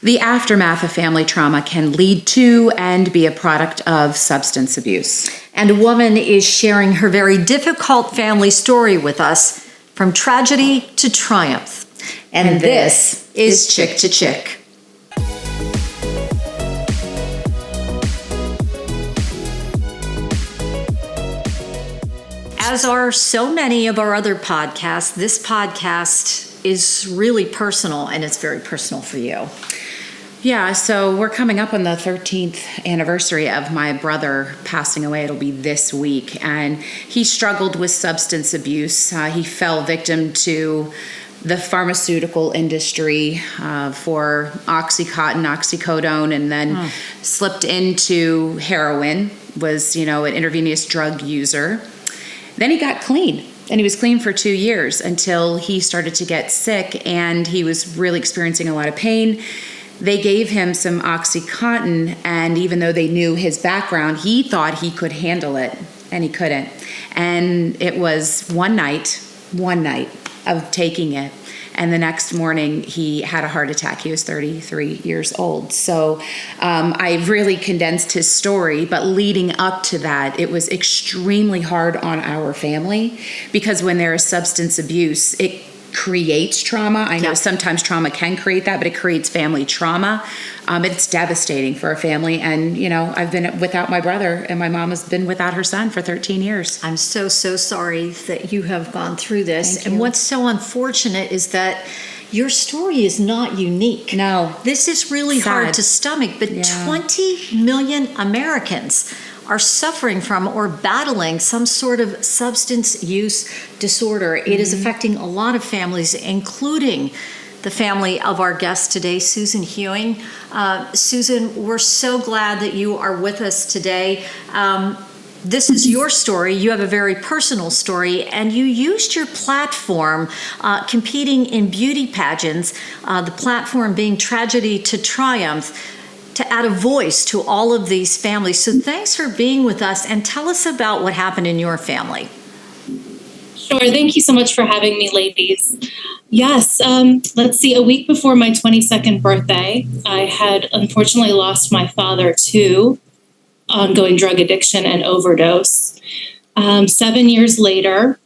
The aftermath of family trauma can lead to and be a product of substance abuse. And a woman is sharing her very difficult family story with us, from tragedy to triumph. And this is Chick2Chick. As are so many of our other podcasts, this podcast is really personal, and it's very personal for you. Yeah, so we're coming up on the 13th anniversary of my brother passing away. It'll be this week. And he struggled with substance abuse. He fell victim to the pharmaceutical industry for Oxycontin, oxycodone, and then slipped into heroin, was, an intravenous drug user. Then he got clean. And he was clean for 2 years until he started to get sick, and he was really experiencing a lot of pain. They gave him some Oxycontin, and even though they knew his background, he thought he could handle it, and he couldn't. And it was one night of taking it, and the next morning he had a heart attack. He was 33 years old. So I really condensed his story, but leading up to that, it was extremely hard on our family, because when there is substance abuse, it creates trauma. I know sometimes trauma can create that, but it creates family trauma. It's devastating for a family. And, I've been without my brother, and my mom has been without her son for 13 years. I'm so sorry that you have gone through this. Thank you. And what's so unfortunate is that your story is not unique. No. This is really hard to stomach, but 20 million Americans are suffering from or battling some sort of substance use disorder. It is affecting a lot of families, including the family of our guest today, Susan Ewing. Susan, we're so glad that you are with us today. This is your story. You have a very personal story, and you used your platform competing in beauty pageants, the platform being Tragedy to Triumph, to add a voice to all of these families. So thanks for being with us, and tell us about what happened in your family. Sure. Thank you so much for having me, ladies. Yes. Let's see. A week before my 22nd birthday, I had unfortunately lost my father to ongoing drug addiction and overdose. 7 years later,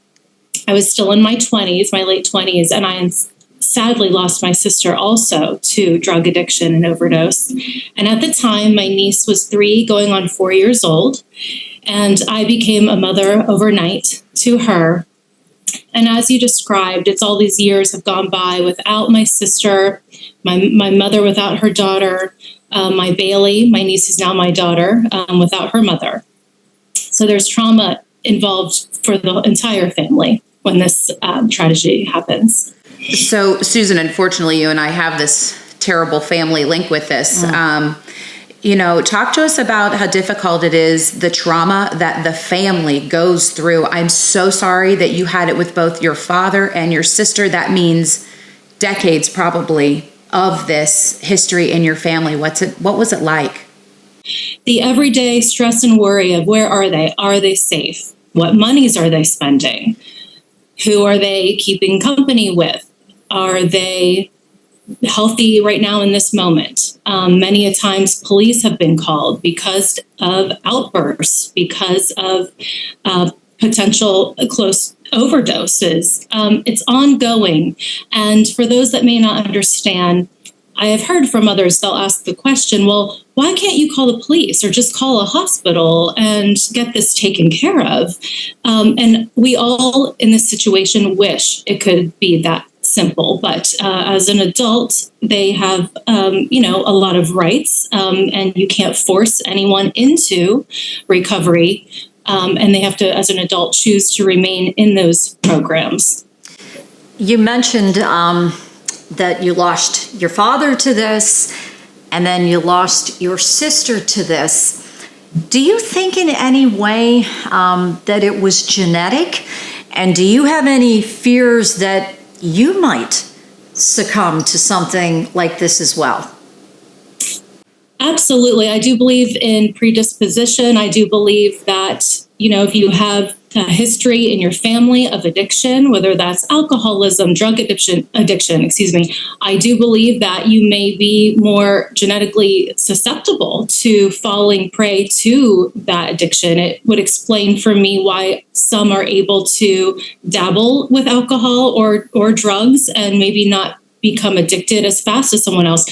I was still in my 20s, my late 20s, and I sadly lost my sister also to drug addiction and overdose. And at the time, my niece was 3 going on 4 years old, and I became a mother overnight to her. And as you described, it's all these years have gone by without my sister, my mother without her daughter, my Bailey, my niece is now my daughter, without her mother. So there's trauma involved for the entire family when this tragedy happens. So, Susan, unfortunately, you and I have this terrible family link with this. Talk to us about how difficult it is, the trauma that the family goes through. I'm so sorry that you had it with both your father and your sister. That means decades probably of this history in your family. What was it like? The everyday stress and worry of where are they? Are they safe? What monies are they spending? Who are they keeping company with? Are they healthy right now in this moment? Many a times police have been called because of outbursts, because of potential close overdoses. It's ongoing. And for those that may not understand, I have heard from others, they'll ask the question, well, why can't you call the police or just call a hospital and get this taken care of? And we all in this situation wish it could be that simple. But as an adult, they have, a lot of rights, and you can't force anyone into recovery. And they have to, as an adult, choose to remain in those programs. You mentioned that you lost your father to this, and then you lost your sister to this. Do you think in any way that it was genetic? And do you have any fears that you might succumb to something like this as well? Absolutely. I do believe in predisposition. I do believe that, if you have history in your family of addiction, whether that's alcoholism, drug addiction, I do believe that you may be more genetically susceptible to falling prey to that addiction. It would explain for me why some are able to dabble with alcohol or drugs and maybe not become addicted as fast as someone else.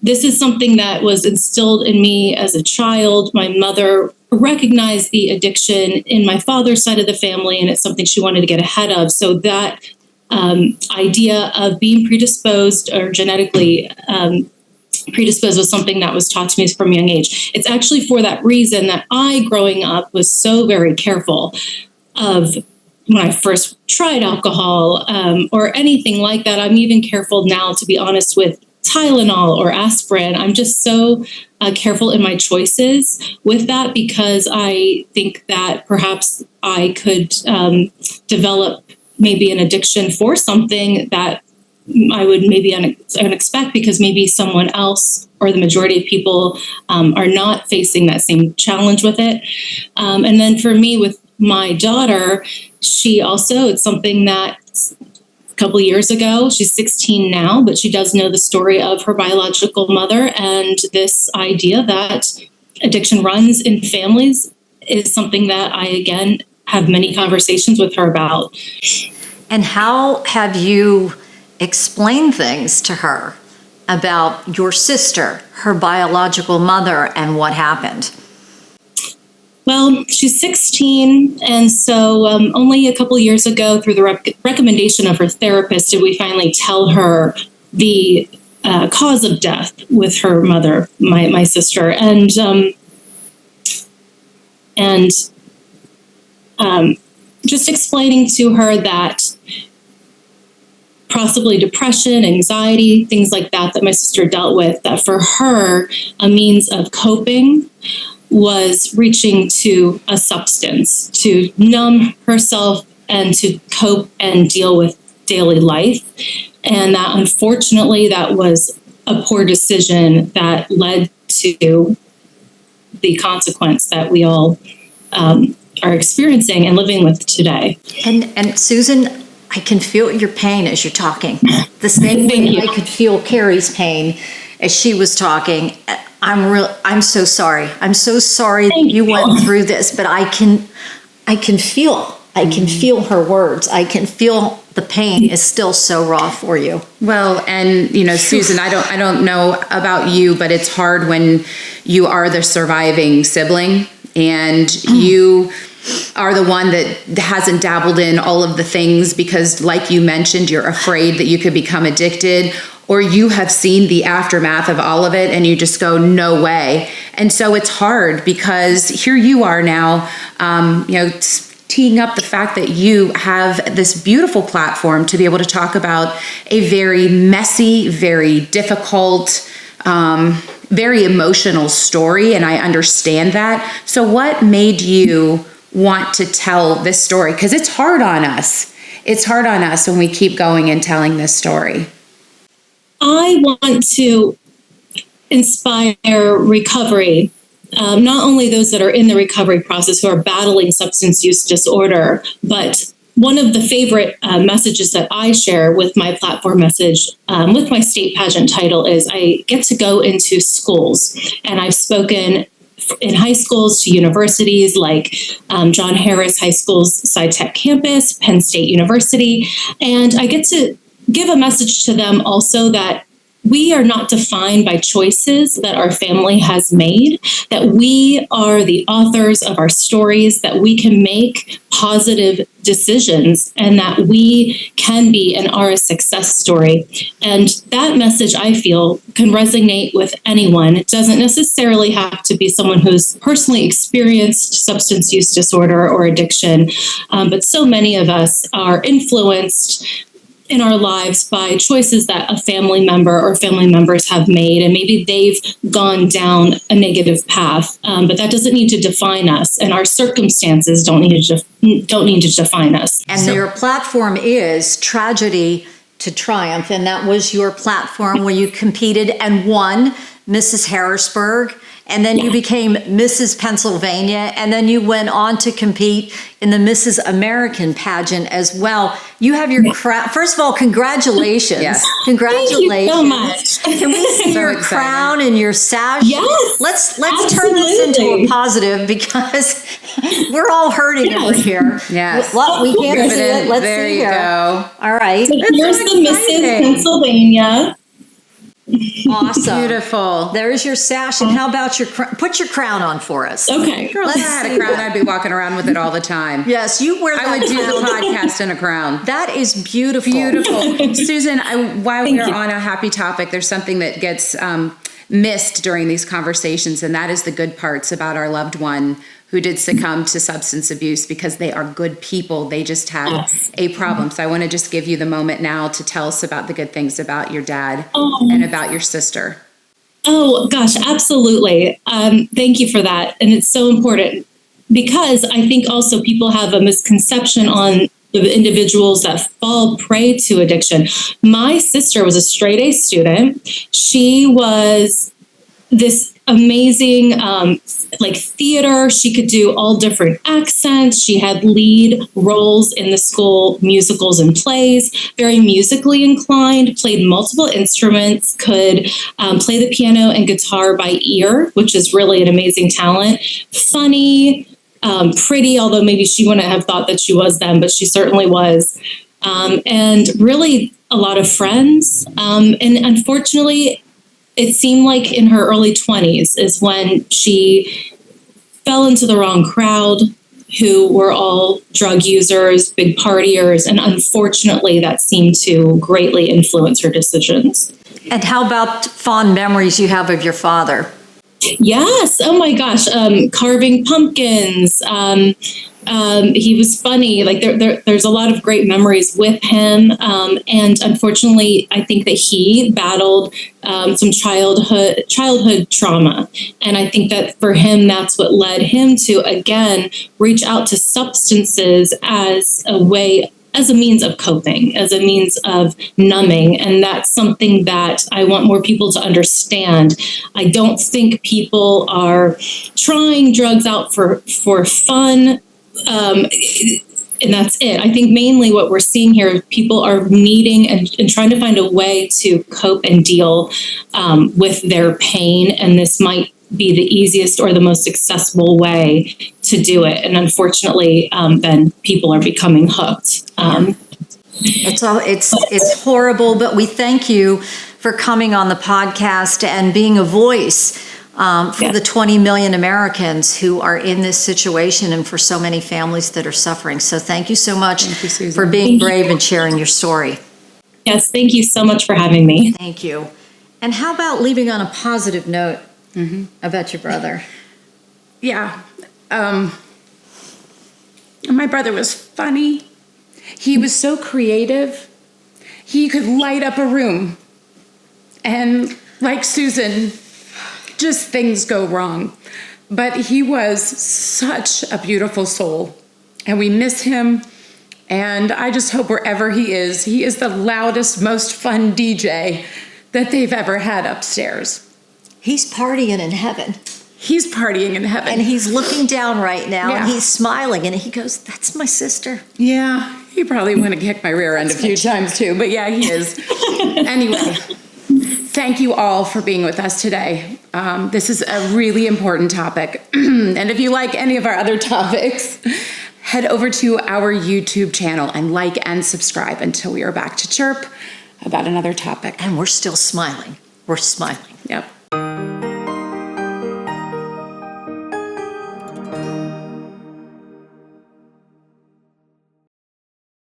This is something that was instilled in me as a child. My mother recognized the addiction in my father's side of the family, and it's something she wanted to get ahead of. So that idea of being predisposed or genetically predisposed was something that was taught to me from a young age. It's actually for that reason that I, growing up, was so very careful of when I first tried alcohol or anything like that. I'm even careful now, to be honest, with Tylenol or aspirin. I'm just so careful in my choices with that, because I think that perhaps I could develop maybe an addiction for something that I would maybe unexpect, because maybe someone else or the majority of people are not facing that same challenge with it. And then for me, with my daughter, she also, it's something that a couple of years ago, she's 16 now, but she does know the story of her biological mother. And this idea that addiction runs in families is something that I, again, have many conversations with her about. And how have you explained things to her about your sister, her biological mother, and what happened? Well, she's 16, and so only a couple years ago, through the recommendation of her therapist, did we finally tell her the cause of death with her mother, my sister, and just explaining to her that possibly depression, anxiety, things like that my sister dealt with, that for her, a means of coping was reaching to a substance to numb herself and to cope and deal with daily life. And that, unfortunately, that was a poor decision that led to the consequence that we all are experiencing and living with today. And Susan, I can feel your pain as you're talking. The same way I could feel Carrie's pain as she was talking. I'm so sorry. I'm so sorry that you went through this, but I can feel her words. I can feel the pain is still so raw for you. Well, and Susan, I don't know about you, but it's hard when you are the surviving sibling and you are the one that hasn't dabbled in all of the things because, like you mentioned, you're afraid that you could become addicted, or you have seen the aftermath of all of it and you just go, no way. And so it's hard because here you are now, teeing up the fact that you have this beautiful platform to be able to talk about a very messy, very difficult, very emotional story. And I understand that. So what made you want to tell this story? Because it's hard on us. It's hard on us when we keep going and telling this story. I want to inspire recovery, not only those that are in the recovery process who are battling substance use disorder, but one of the favorite messages that I share with my platform message, with my state pageant title, is I get to go into schools. And I've spoken in high schools to universities like John Harris High School's SciTech campus, Penn State University, and I get to give a message to them also that we are not defined by choices that our family has made, that we are the authors of our stories, that we can make positive decisions, and that we can be and are a success story. And that message, I feel, can resonate with anyone. It doesn't necessarily have to be someone who's personally experienced substance use disorder or addiction, but so many of us are influenced in our lives by choices that a family member or family members have made, and maybe they've gone down a negative path, but that doesn't need to define us, and our circumstances don't need to define us. And your platform is Tragedy to Triumph, and that was your platform where you competed and won Mrs. Harrisburg and then you became Mrs. Pennsylvania, and then you went on to compete in the Mrs. American pageant as well. You have your crown. First of all, congratulations. Yes. Congratulations. Thank you so much. Can we see So your excited. crown and your sash? Yes, Let's turn this into a absolutely. positive, because we're all hurting over here. Yes. Well, we can't Give see it in. it. Let's There see you here. go. All right. So here's so the Mrs. exciting. Pennsylvania. Awesome. Beautiful. There's your sash. And how about your put your crown on for us? Okay. Girl, if I had a crown, I'd be walking around with it all the time. Yes, you wear that I would do the crown. podcast in a crown. That is beautiful. Beautiful. Susan, while Thank we're you. on a happy topic, there's something that gets missed during these conversations, and that is the good parts about our loved one who did succumb to substance abuse, because they are good people. They just had Yes. a problem. So I want to just give you the moment now to tell us about the good things about your dad Oh. and about your sister. Oh, gosh, absolutely. Thank you for that. And it's so important, because I think also people have a misconception on the individuals that fall prey to addiction. My sister was a straight A student. She was this amazing like theater. She could do all different accents. She had lead roles in the school musicals and plays, very musically inclined, played multiple instruments, could play the piano and guitar by ear, which is really an amazing talent. Funny, pretty, although maybe she wouldn't have thought that she was then, but she certainly was. And really a lot of friends. And unfortunately, it seemed like in her early 20s is when she fell into the wrong crowd, who were all drug users, big partiers, and unfortunately that seemed to greatly influence her decisions. And how about fond memories you have of your father? Yes. Oh my gosh. Carving pumpkins. He was funny. Like there's a lot of great memories with him. And unfortunately, I think that he battled some childhood trauma. And I think that for him, that's what led him to, again, reach out to substances as a way, as a means of coping, as a means of numbing. And that's something that I want more people to understand. I don't think people are trying drugs out for fun. And that's it. I think mainly what we're seeing here, people are needing and trying to find a way to cope and deal with their pain. And this might be the easiest or the most accessible way to do it. And unfortunately, then people are becoming hooked. It's horrible, but we thank you for coming on the podcast and being a voice for the 20 million Americans who are in this situation, and for so many families that are suffering. So thank you so much for being brave and sharing your story. Yes, thank you so much for having me. Thank you. And how about leaving on a positive note about your brother? Yeah. My brother was funny. He was so creative. He could light up a room. And like Susan, just things go wrong. But he was such a beautiful soul. And we miss him. And I just hope wherever he is the loudest, most fun DJ that they've ever had upstairs. He's partying in heaven. He's partying in heaven. And he's looking down right now, and Yeah. he's smiling, and he goes, "That's my sister." Yeah, he probably went and kicked my rear end a few times too, but yeah, he is. Anyway, thank you all for being with us today. This is a really important topic. And if you like any of our other topics, head over to our YouTube channel and like and subscribe until we are back to chirp about another topic. And we're still smiling. We're smiling. Yep.